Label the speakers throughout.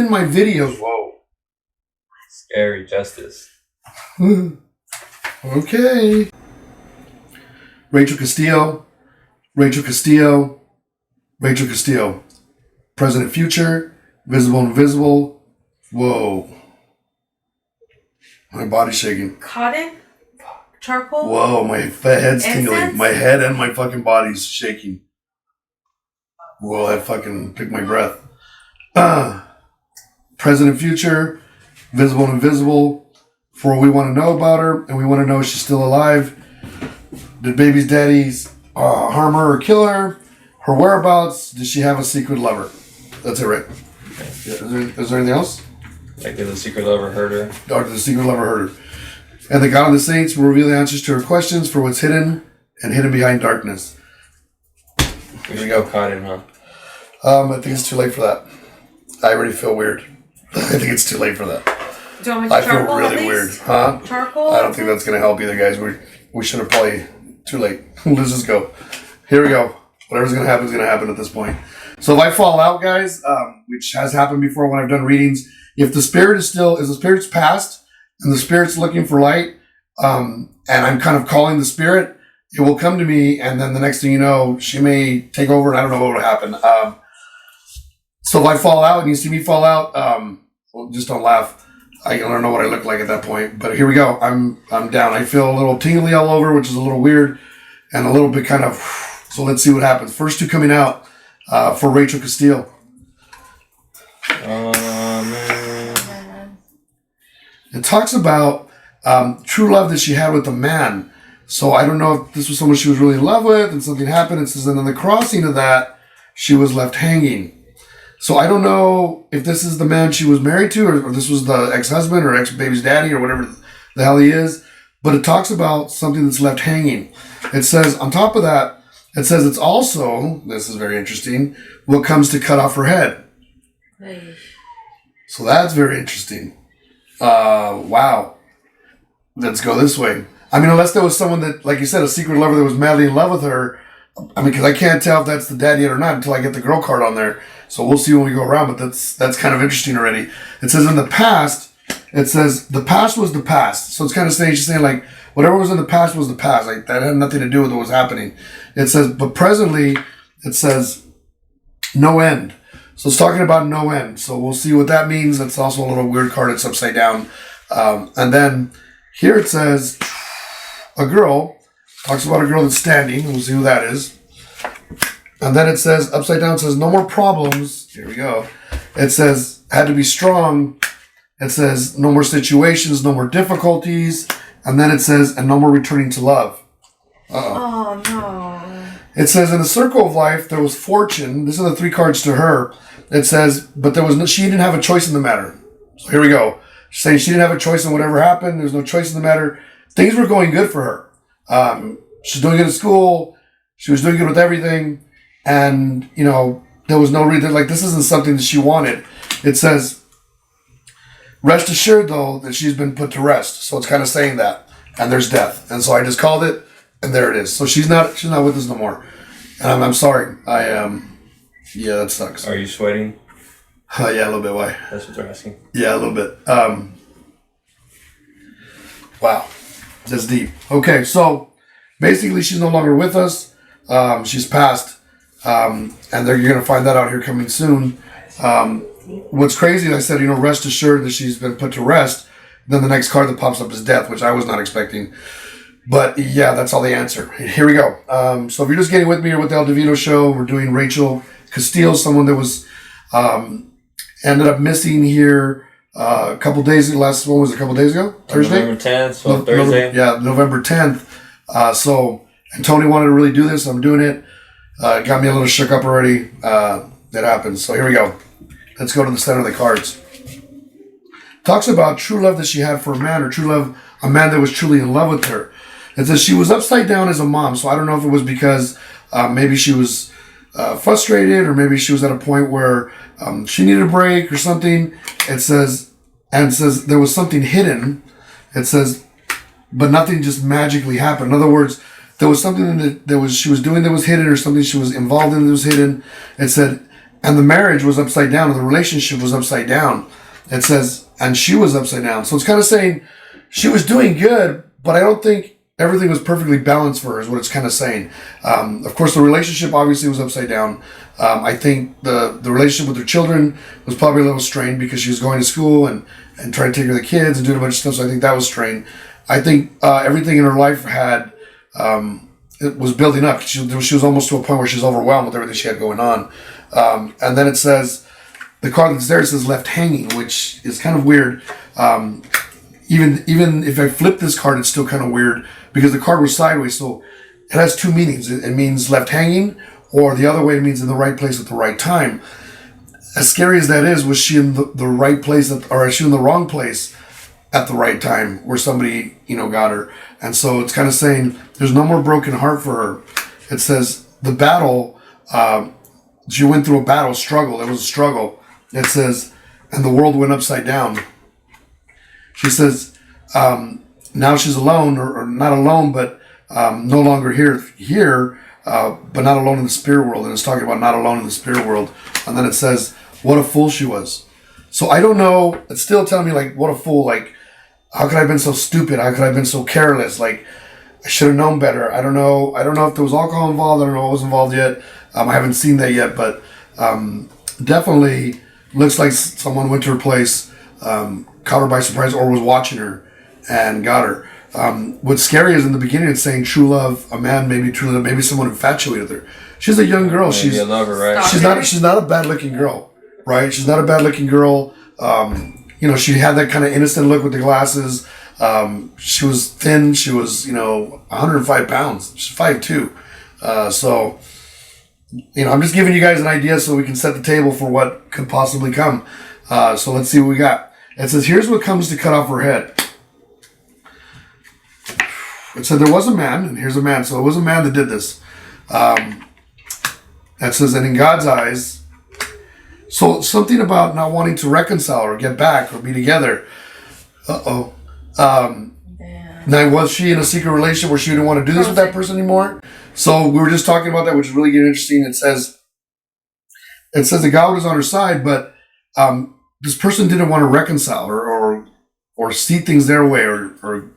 Speaker 1: in my videos. Whoa.
Speaker 2: Scary justice.
Speaker 1: Okay. Rachel Castillo. Present, future. Visible, invisible. Whoa. My body's shaking.
Speaker 3: Cotton? Charcoal?
Speaker 1: Whoa, my head's tingling. My head and my fucking body's shaking. Whoa, I fucking took my breath. Present and future. Visible and invisible. For what we want to know about her, and we want to know if she's still alive. Did baby's daddies harm her or kill her? Her whereabouts? Does she have a secret lover? That's it, right? Yeah, is there anything else?
Speaker 2: Like, did the secret lover hurt her?
Speaker 1: Or did the secret lover hurt her? And the God of the Saints will reveal the answers to her questions for what's hidden and hidden behind darkness.
Speaker 2: We should go caught in, huh?
Speaker 1: I think it's too late for that. I already feel weird. I think it's too late for that.
Speaker 3: Do you want me to
Speaker 1: I feel really weird. Huh?
Speaker 3: Charcoal?
Speaker 1: I don't think that's going to help either, guys. We should have probably... Too late. Let's just go. Here we go. Whatever's going to happen is going to happen at this point. So if I fall out, guys, which has happened before when I've done readings, if the spirit is the spirit's passed and the spirit's looking for light, and I'm kind of calling the spirit, it will come to me, and then the next thing you know, she may take over, and I don't know what will happen. So if I fall out and you see me fall out, well, just don't laugh. I don't know what I look like at that point, but here we go. I'm down. I feel a little tingly all over, which is a little weird, and a little bit kind of. So let's see what happens. First two coming out for Rachel Castillo.
Speaker 2: Oh man!
Speaker 1: It talks about true love that she had with a man. So I don't know if this was someone she was really in love with, and something happened. It says, and in the crossing of that, she was left hanging. So I don't know if this is the man she was married to, or this was the ex-husband or ex-baby's daddy or whatever the hell he is. But it talks about something that's left hanging. It says, on top of that, it says it's also, this is very interesting, what comes to cut off her head.
Speaker 3: Hey.
Speaker 1: So that's very interesting. Wow. Let's go this way. I mean, unless there was someone that, like you said, a secret lover that was madly in love with her. I mean, because I can't tell if that's the dad yet or not until I get the girl card on there. So we'll see when we go around, but that's kind of interesting already. It says in the past, it says the past was the past. So it's kind of saying, she's saying like, whatever was in the past was the past. Like that had nothing to do with what was happening. It says, but presently, it says no end. So it's talking about no end. So we'll see what that means. That's also a little weird card. It's upside down. And then here it says a girl, talks about a girl that's standing. We'll see who that is. And then it says, upside down, it says, no more problems. Here we go. It says, had to be strong. It says, no more situations, no more difficulties. And then it says, and no more returning to love.
Speaker 3: Uh-oh. Oh, no.
Speaker 1: It says, in the circle of life, there was fortune. These are the three cards to her. It says, but there was no, she didn't have a choice in the matter. So here we go. She's saying she didn't have a choice in whatever happened. There's no choice in the matter. Things were going good for her. She's doing good at school. She was doing good with everything. And, you know, there was no reason, like, this isn't something that she wanted. It says, rest assured, though, that she's been put to rest. So it's kind of saying that. And there's death. And so I just called it, and there it is. So she's not with us no more. And I'm sorry. Yeah, that sucks.
Speaker 2: Are you sweating?
Speaker 1: Yeah, a little bit. Why?
Speaker 2: That's what they're asking.
Speaker 1: Yeah, a little bit. Wow. That's deep. Okay, so basically she's no longer with us. She's passed. And you're going to find that out here coming soon. What's crazy, I said, rest assured that she's been put to rest. Then the next card that pops up is death, which I was not expecting. But yeah, that's all the answer. Here we go. So if you're just getting with me here with the El Divino show, we're doing Rachel Castillo, someone that was ended up missing here a couple days ago. Last one was a couple days ago? Thursday?
Speaker 2: November 10th, so Thursday.
Speaker 1: November 10th. And Tony wanted to really do this. I'm doing it. It got me a little shook up already. That happened. So here we go. Let's go to the center of the cards. Talks about true love that she had for a man, or true love, a man that was truly in love with her. It says she was upside down as a mom. So I don't know if it was because maybe she was frustrated, or maybe she was at a point where she needed a break or something. It says there was something hidden. It says, but nothing just magically happened. In other words, there was something she was doing that was hidden, or something she was involved in that was hidden. It said, and the marriage was upside down, and the relationship was upside down. It says, and she was upside down. So it's kind of saying she was doing good, but I don't think everything was perfectly balanced for her, is what it's kind of saying. Of course, the relationship obviously was upside down. I think the relationship with her children was probably a little strained because she was going to school and trying to take care of the kids and doing a bunch of stuff. So I think that was strained. I think everything in her life had it was building up. She was almost to a point where she was overwhelmed with everything she had going on. And then it says, the card that's there says left hanging, which is kind of weird. Even if I flip this card, it's still kind of weird because the card was sideways. So it has two meanings. It means left hanging, or the other way it means in the right place at the right time. As scary as that is, was she in the right place, or is she in the wrong place at the right time where somebody, got her? And so it's kind of saying there's no more broken heart for her. It says the battle, she went through a battle, struggle. It was a struggle. It says, and the world went upside down. She says, now she's alone, or not alone, but no longer here, but not alone in the spirit world. And it's talking about not alone in the spirit world. And then it says, what a fool she was. So I don't know. It's still telling me, like, what a fool. Like, how could I have been so stupid? How could I have been so careless? Like, I should have known better. I don't know if there was alcohol involved. I don't know what was involved yet. I haven't seen that yet, but definitely looks like someone went to her place, caught her by surprise, or was watching her and got her. What's scary is in the beginning it's saying true love, a man, maybe true love, maybe someone infatuated with her. She's a young girl.
Speaker 2: Maybe
Speaker 1: She's
Speaker 2: a lover, right?
Speaker 1: She's not a bad looking girl, right? She's not a bad looking girl. She had that kind of innocent look with the glasses. She was thin. She was 105 pounds. She's 5'2". So I'm just giving you guys an idea so we can set the table for what could possibly come. So let's see what we got. It says, here's what comes to cut off her head. It said there was a man, and here's a man. So it was a man that did this. It says, and in God's eyes, so something about not wanting to reconcile or get back or be together. Uh-oh. Now, was she in a secret relationship where she didn't want to do this with that person anymore? So we were just talking about that, which is really getting interesting. It says that God was on her side, but this person didn't want to reconcile or see things their way, or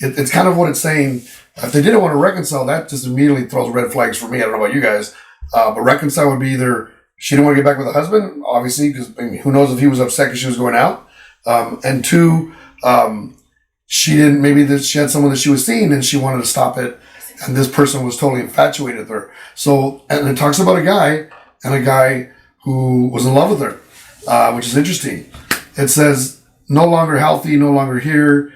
Speaker 1: it's kind of what it's saying. If they didn't want to reconcile, that just immediately throws red flags for me. I don't know about you guys, but reconcile would be either she didn't want to get back with the husband, obviously, because who knows if he was upset because she was going out, and two, she didn't. Maybe she had someone that she was seeing and she wanted to stop it, and this person was totally infatuated with her. So, and it talks about a guy who was in love with her, which is interesting. It says no longer healthy, no longer here,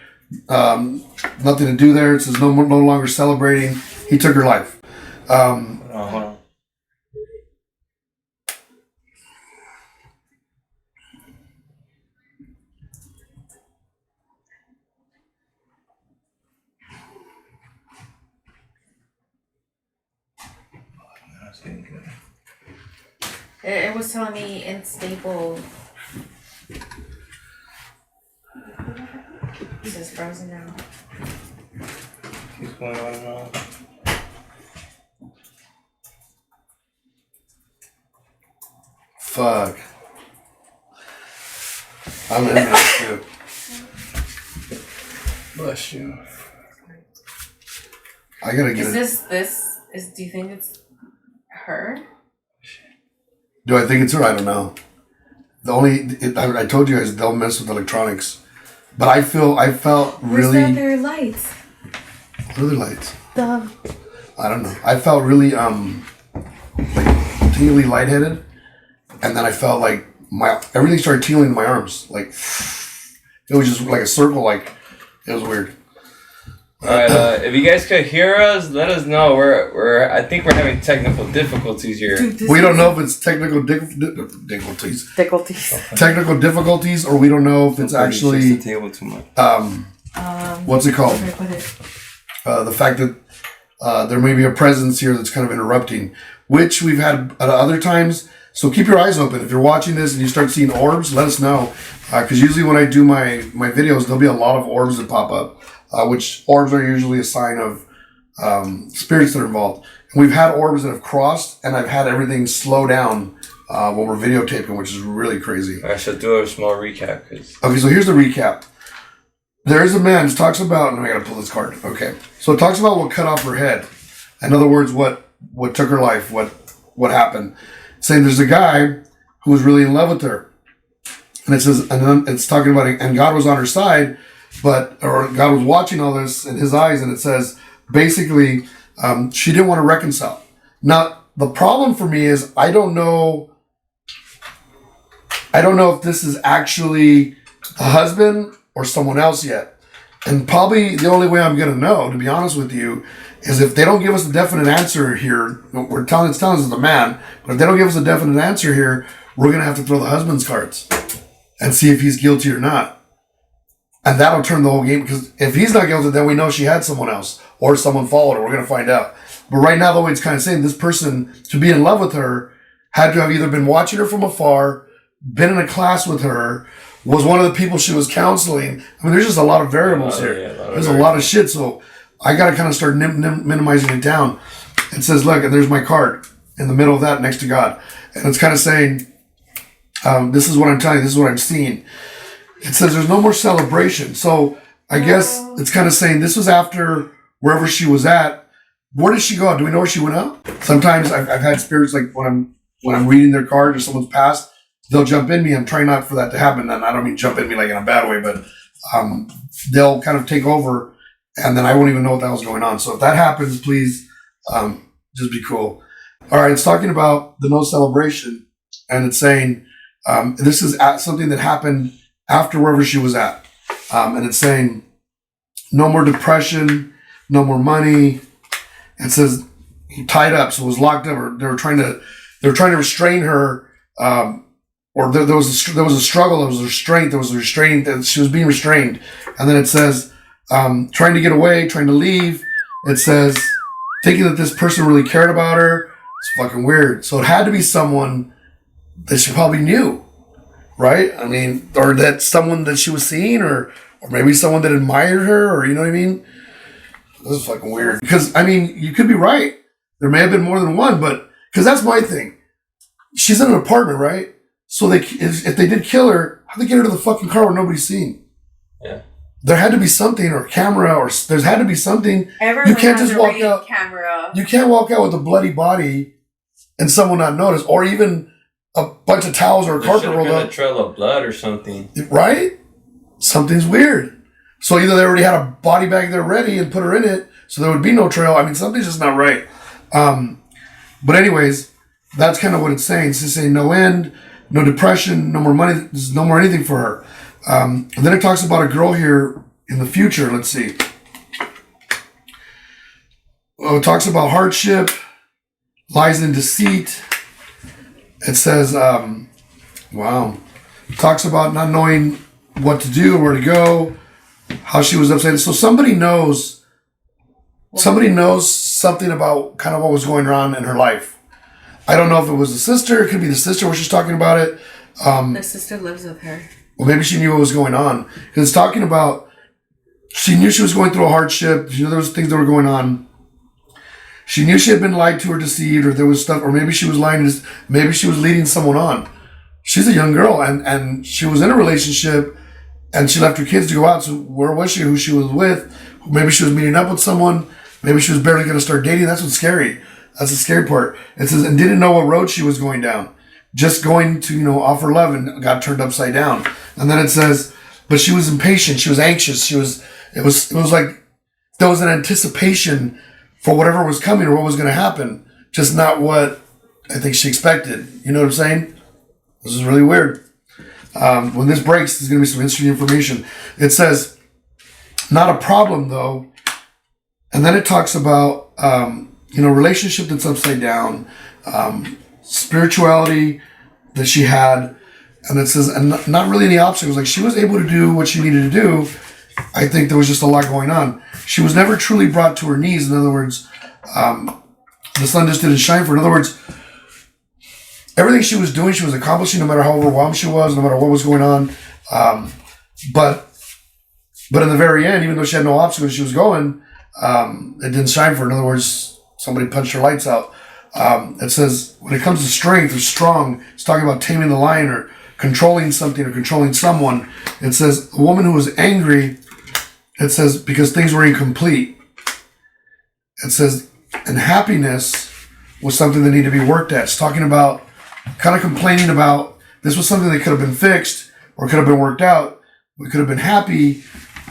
Speaker 1: nothing to do there. It says no longer celebrating. He took her life.
Speaker 2: Hold on.
Speaker 3: It was telling me unstable. This is frozen now.
Speaker 2: She's going on and on.
Speaker 1: Fuck. I'm in there too.
Speaker 2: Bless you.
Speaker 1: I gotta get
Speaker 3: Is do you think it's her?
Speaker 1: Do I think it's her? I don't know. I told you guys they'll mess with electronics, but I felt really.
Speaker 3: Where's the other lights?
Speaker 1: What other lights?
Speaker 3: The.
Speaker 1: I don't know. I felt really like tingly lightheaded, and then I felt like everything started tingling in my arms. Like it was just like a circle. Like it was weird.
Speaker 2: All right, if you guys could hear us, let us know. I think we're having technical difficulties here.
Speaker 1: Dude, we don't know if it's technical difficulties. Technical difficulties, or we don't know if it's actually
Speaker 2: the table too much.
Speaker 1: What's it called? The fact that there may be a presence here that's kind of interrupting, which we've had at other times. So keep your eyes open. If you're watching this and you start seeing orbs, let us know. Because usually when I do my videos, there'll be a lot of orbs that pop up. Which orbs are usually a sign of spirits that are involved. And we've had orbs that have crossed, and I've had everything slow down what we're videotaping, which is really crazy.
Speaker 2: I should do a small recap.
Speaker 1: Okay, so here's the recap. There's a man who talks about, and I gotta pull this card. Okay, so it talks about what cut off her head. In other words, what took her life, what happened. Saying there's a guy who was really in love with her, and it says, and then it's talking about, and God was on her side, or God was watching all this in His eyes, and it says basically she didn't want to reconcile. Now the problem for me is I don't know if this is actually the husband or someone else yet. And probably the only way I'm going to know, to be honest with you, is if they don't give us a definite answer here. It's telling us it's the man, but if they don't give us a definite answer here, we're going to have to throw the husband's cards and see if he's guilty or not. And that'll turn the whole game, because if he's not guilty, then we know she had someone else or someone followed her. We're going to find out. But right now, the way it's kind of saying, this person, to be in love with her, had to have either been watching her from afar, been in a class with her, was one of the people she was counseling. I mean, there's just a lot of variables here. There's a lot of shit. So I got to kind of start minimizing it down. It says, look, and there's my card in the middle of that next to God. And it's kind of saying, this is what I'm telling you. This is what I'm seeing. It says there's no more celebration. So I guess it's kind of saying this was after wherever she was at. Where did she go out? Do we know where she went out? Sometimes I've had spirits, like when I'm reading their card or someone's passed, they'll jump in me. I'm trying not for that to happen. And I don't mean jump in me like in a bad way, but they'll kind of take over, and then I won't even know what the hell's going on. So if that happens, please just be cool. All right, it's talking about the no celebration, and it's saying this is something that happened after wherever she was at. And it's saying no more depression, no more money. It says tied up, so it was locked up, or they were trying to restrain her. Or there was a struggle, there was a restraint, there was a restraint, that she was being restrained. And then it says, trying to get away, trying to leave. It says, thinking that this person really cared about her. It's fucking weird. So it had to be someone that she probably knew, right? I mean, or that someone that she was seeing, or maybe someone that admired her, or you know what I mean? This is fucking weird. Because, I mean, you could be right. There may have been more than one, but, because that's my thing. She's in an apartment, right? So if they did kill her, how'd they get her to the fucking car where nobody's seen?
Speaker 2: Yeah.
Speaker 1: There had to be something, or a camera, or there's had to be something.
Speaker 3: Everyone
Speaker 1: you can't
Speaker 3: has
Speaker 1: just
Speaker 3: a
Speaker 1: walk
Speaker 3: ring
Speaker 1: out.
Speaker 3: Camera.
Speaker 1: You can't walk out with a bloody body and someone not notice, or even a bunch of towels or a carpet rolled up.
Speaker 2: A trail of blood or something.
Speaker 1: Right? Something's weird. So either they already had a body bag there ready and put her in it, so there would be no trail. I mean, something's just not right. But anyways, that's kind of what it's saying. It's just saying no end. No depression, no more money, there's no more anything for her. And then it talks about a girl here in the future. Let's see. Oh, it talks about hardship, lies and deceit. It says, wow. It talks about not knowing what to do, where to go, how she was upset. So somebody knows something about kind of what was going on in her life. I don't know if it was the sister. It could be the sister where she's talking about it.
Speaker 3: The sister lives with her.
Speaker 1: Well, maybe she knew what was going on. Because it's talking about, she knew she was going through a hardship. She knew there was things that were going on. She knew she had been lied to or deceived, or there was stuff, or maybe she was lying. Maybe she was leading someone on. She's a young girl, and she was in a relationship, and she left her kids to go out. So where was she? Who she was with? Maybe she was meeting up with someone. Maybe she was barely going to start dating. That's what's scary. That's the scary part. It says, and didn't know what road she was going down. Just going to, offer love, and got turned upside down. And then it says, but she was impatient. She was anxious. It was like there was an anticipation for whatever was coming or what was going to happen. Just not what I think she expected. You know what I'm saying? This is really weird. When this breaks, there's going to be some interesting information. It says, not a problem though. And then it talks about, relationship that's upside down, spirituality that she had, and it says, and not really any obstacles. Like, she was able to do what she needed to do. I think there was just a lot going on. She was never truly brought to her knees. In other words, the sun just didn't shine for her. In other words, everything she was doing, she was accomplishing, no matter how overwhelmed she was, no matter what was going on. But in the very end, even though she had no obstacles, she was going, it didn't shine for her. In other words, somebody punched her lights out. It says when it comes to strength or strong, it's talking about taming the lion or controlling something or controlling someone. It says a woman who was angry, it says because things were incomplete. It says, and happiness was something that needed to be worked at. It's talking about kind of complaining about this was something that could have been fixed or could have been worked out. We could have been happy,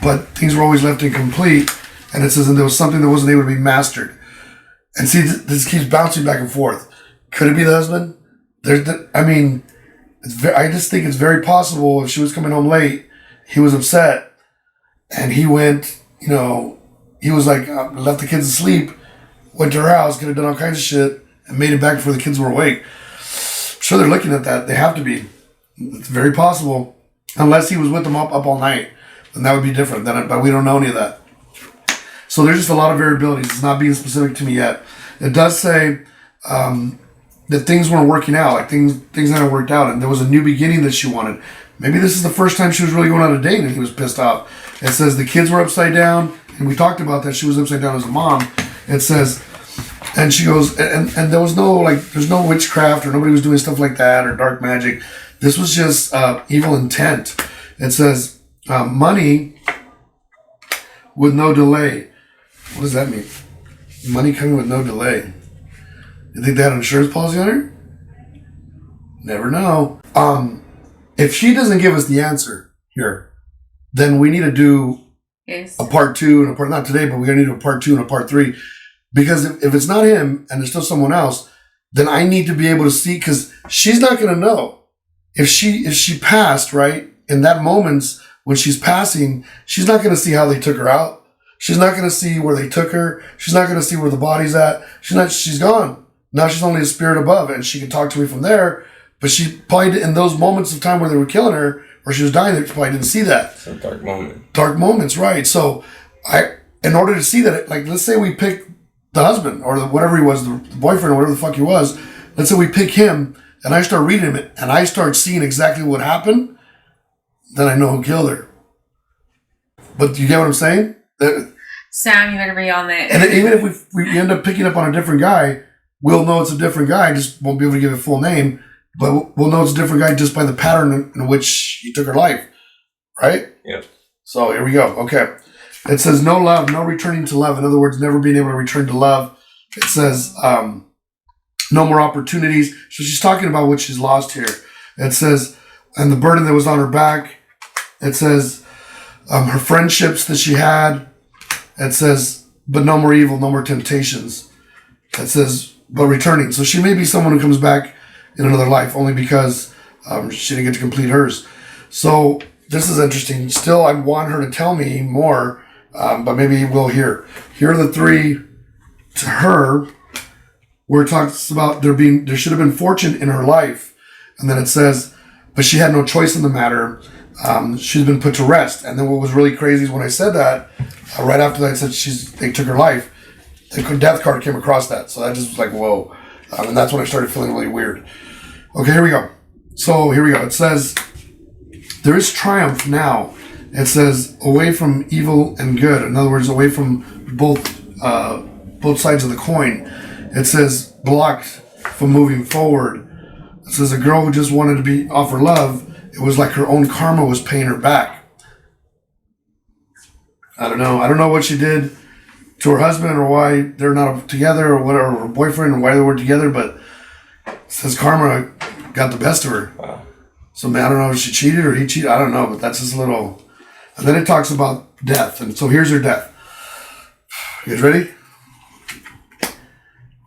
Speaker 1: but things were always left incomplete. And it says, and there was something that wasn't able to be mastered. And see, this keeps bouncing back and forth. Could it be the husband? I just think it's very possible if she was coming home late, he was upset, and he went, he was like, left the kids asleep, went to her house, could have done all kinds of shit, and made it back before the kids were awake. I'm sure they're looking at that. They have to be. It's very possible. Unless he was with them up all night, then that would be different. But we don't know any of that. So there's just a lot of variabilities. It's not being specific to me yet. It does say that things weren't working out, like things hadn't worked out, and there was a new beginning that she wanted. Maybe this is the first time she was really going on a date and he was pissed off. It says the kids were upside down, and we talked about that. She was upside down as a mom. It says, and she goes, and there was there's no witchcraft or nobody was doing stuff like that or dark magic. This was just evil intent. It says money with no delay. What does that mean? Money coming with no delay. You think they had an insurance policy on her? Never know. If she doesn't give us the answer here, then we need to do a part 2 and a part, not today, but we're going to do a part 2 and a part 3. Because if it's not him and there's still someone else, then I need to be able to see, because she's not going to know. If she passed, right, in that moments when she's passing, she's not going to see how they took her out. She's not going to see where they took her. She's not going to see where the body's at. She's gone. Now she's only a spirit above, and she can talk to me from there. But she probably, in those moments of time where they were killing her, or she was dying, they probably didn't see that.
Speaker 2: It's a dark moment.
Speaker 1: Dark moments, right. So in order to see that, like, let's say we pick the husband, or whatever he was, the boyfriend, or whatever the fuck he was. Let's say we pick him, and I start reading it, and I start seeing exactly what happened, then I know who killed her. But you get what I'm saying?
Speaker 3: Sam, you better be on that.
Speaker 1: And even if we end up picking up on a different guy, we'll know it's a different guy, just won't be able to give a full name, but we'll know it's a different guy just by the pattern in which he took her life. Right?
Speaker 2: Yep.
Speaker 1: So here we go. Okay. It says no love, no returning to love. In other words, never being able to return to love. It says no more opportunities. So she's talking about what she's lost here. It says, and the burden that was on her back. It says her friendships that she had. It says, but no more evil, no more temptations. It says, but returning. So she may be someone who comes back in another life only because she didn't get to complete hers. So this is interesting. Still, I want her to tell me more, but maybe we'll hear. Here are the 3 to her, where it talks about there should have been fortune in her life. And then it says, but she had no choice in the matter. She's been put to rest. And then what was really crazy is when I said that, right after that, I said they took her life. The death card came across that. So that just was like, whoa. And that's when I started feeling really weird. Okay, here we go. So here we go. It says, there is triumph now. It says, away from evil and good. In other words, away from both sides of the coin. It says, blocked from moving forward. It says, a girl who just wanted to offer love, it was like her own karma was paying her back. I don't know. I don't know what she did to her husband or why they're not together or whatever, or her boyfriend, or why they weren't together, but it says karma got the best of her.
Speaker 2: Wow.
Speaker 1: So, man, I don't know if she cheated or he cheated. I don't know, but that's just a little. And then it talks about death. And so here's her death. You guys ready?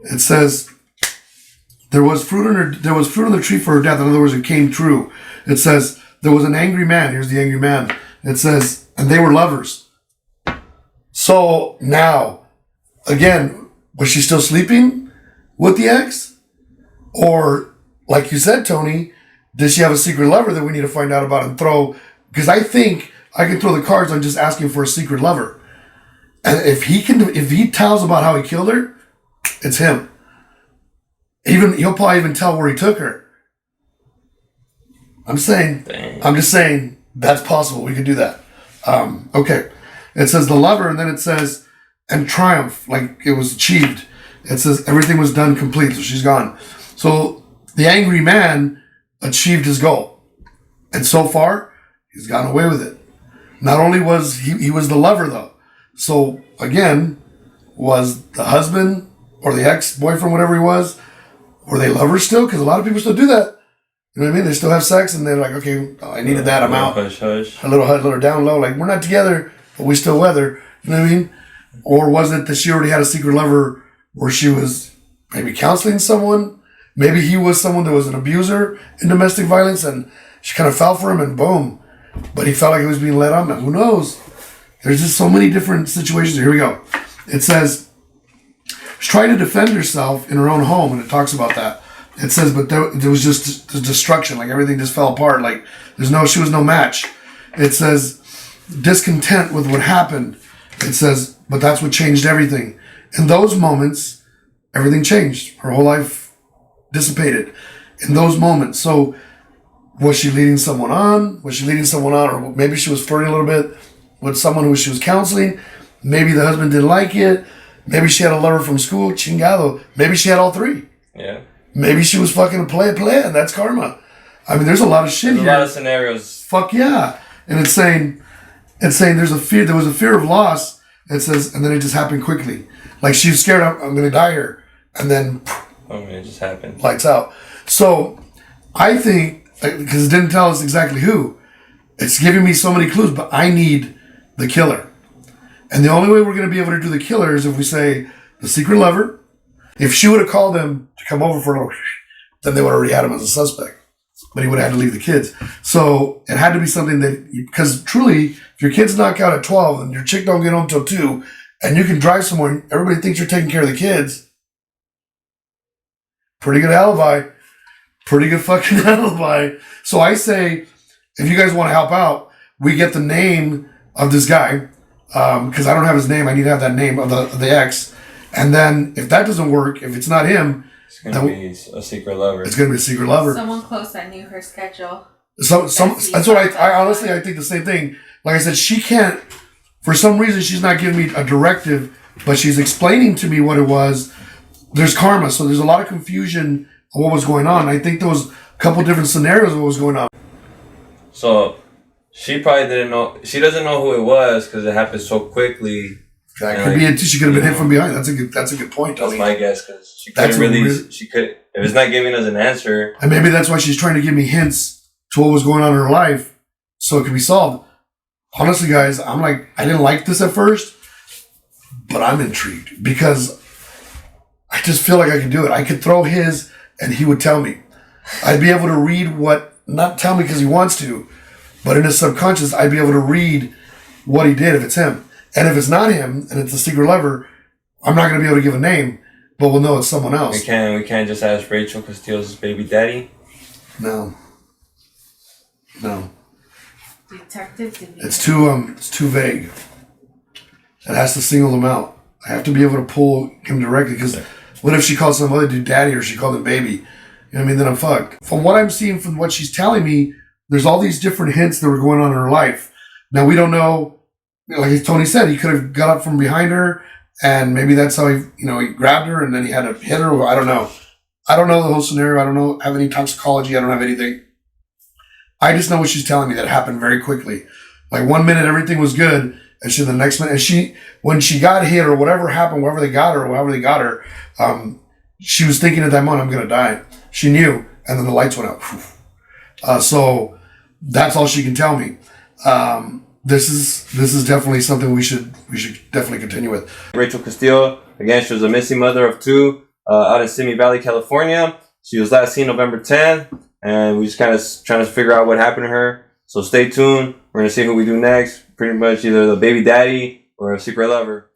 Speaker 1: It says, there was fruit on the tree for her death. In other words, it came true. It says, there was an angry man. Here's the angry man. It says, and they were lovers. So now, again, was she still sleeping with the ex? Or, like you said, Tony, does she have a secret lover that we need to find out about and throw? Because I think I can throw the cards on just asking for a secret lover. And if he tells about how he killed her, it's him. He'll probably even tell where he took her. I'm just saying that's possible. We could do that. Okay. It says the lover, and then it says, and triumph, like it was achieved. It says everything was done complete, so she's gone. So the angry man achieved his goal. And so far, he's gotten away with it. Not only was he was the lover, though. So, again, was the husband or the ex-boyfriend, whatever he was, were they lovers still? Because a lot of people still do that. You know what I mean? They still have sex, and they're like, okay, I needed that, I'm out.
Speaker 2: Hush, hush.
Speaker 1: A little down low, like, we're not together, but we still weather. You know what I mean? Or was it that she already had a secret lover where she was maybe counseling someone? Maybe he was someone that was an abuser in domestic violence, and she kind of fell for him, and boom. But he felt like he was being led on. Who knows? There's just so many different situations. Here we go. It says, she's trying to defend herself in her own home, and it talks about that. It says, but there was just destruction. Like, everything just fell apart. Like, she was no match. It says, discontent with what happened. It says, but that's what changed everything. In those moments, everything changed. Her whole life dissipated in those moments. So, was she leading someone on? Or maybe she was flirting a little bit with someone who she was counseling. Maybe the husband didn't like it. Maybe she had a lover from school. Chingado. Maybe she had all three.
Speaker 2: Yeah.
Speaker 1: Maybe she was fucking a play, and that's karma. I mean, there's a lot of shit here.
Speaker 2: A lot of scenarios.
Speaker 1: Fuck yeah. And it's saying there was a fear of loss. It says, and then it just happened quickly. Like, she was scared, I'm going to die here. And then,
Speaker 2: it just happened.
Speaker 1: Lights out. So, I think, because it didn't tell us exactly who, it's giving me so many clues, but I need the killer. And the only way we're going to be able to do the killer is if we say the secret lover. If she would have called them to come over for a little, then they would have already had him as a suspect. But he would have had to leave the kids. So it had to be something that, because truly, if your kids knock out at 12 and your chick don't get home till 2, and you can drive somewhere and everybody thinks you're taking care of the kids, pretty good alibi. Pretty good fucking alibi. So I say, if you guys want to help out, we get the name of this guy, because I don't have his name. I need to have that name of the ex. And then if that doesn't work, if it's not him,
Speaker 2: it's going to be a secret lover.
Speaker 1: It's going to be a secret lover.
Speaker 3: Someone close that knew her schedule.
Speaker 1: That's what I honestly, I think the same thing. Like I said, she can't, for some reason, she's not giving me a directive, but she's explaining to me what it was. There's karma. So there's a lot of confusion of what was going on. I think there was a couple different scenarios of what was going on.
Speaker 2: So she probably didn't know. She doesn't know who it was because it happened so quickly.
Speaker 1: That could be it. She could have been hit from behind. That's a good point.
Speaker 2: That's my guess, because she couldn't really. She could. If it's not giving us an answer,
Speaker 1: and maybe that's why she's trying to give me hints to what was going on in her life, so it could be solved. Honestly, guys, I'm like, I didn't like this at first, but I'm intrigued because I just feel like I could do it. I could throw his, and he would tell me. I'd be able to read not tell me because he wants to, but in his subconscious, I'd be able to read what he did if it's him. And if it's not him, and it's a secret lover, I'm not going to be able to give a name, but we'll know it's someone else.
Speaker 2: We can't just ask Rachel Castillo's baby daddy.
Speaker 1: No.
Speaker 3: Detective Divino.
Speaker 1: It's too vague. It has to single them out. I have to be able to pull him directly, because what if she calls some other dude daddy, or she called him baby? You know what I mean? Then I'm fucked. From what I'm seeing, from what she's telling me, there's all these different hints that were going on in her life. Now, we don't know. Like Tony said, he could have got up from behind her, and maybe that's how he grabbed her, and then he had to hit her. I don't know. I don't know the whole scenario. I don't have any toxicology. I don't have anything. I just know what she's telling me that happened very quickly. Like, 1 minute everything was good, and the next minute, and when she got hit or whatever happened, wherever they got her, she was thinking at that moment, I'm gonna die. She knew, and then the lights went out. So that's all she can tell me. This is definitely something we should definitely continue with.
Speaker 2: Rachel Castillo, again, she was a missing mother of 2 out in Simi Valley, California. She was last seen November 10th, and we just kind of trying to figure out what happened to her. So stay tuned. We're going to see who we do next. Pretty much either the baby daddy or a secret lover.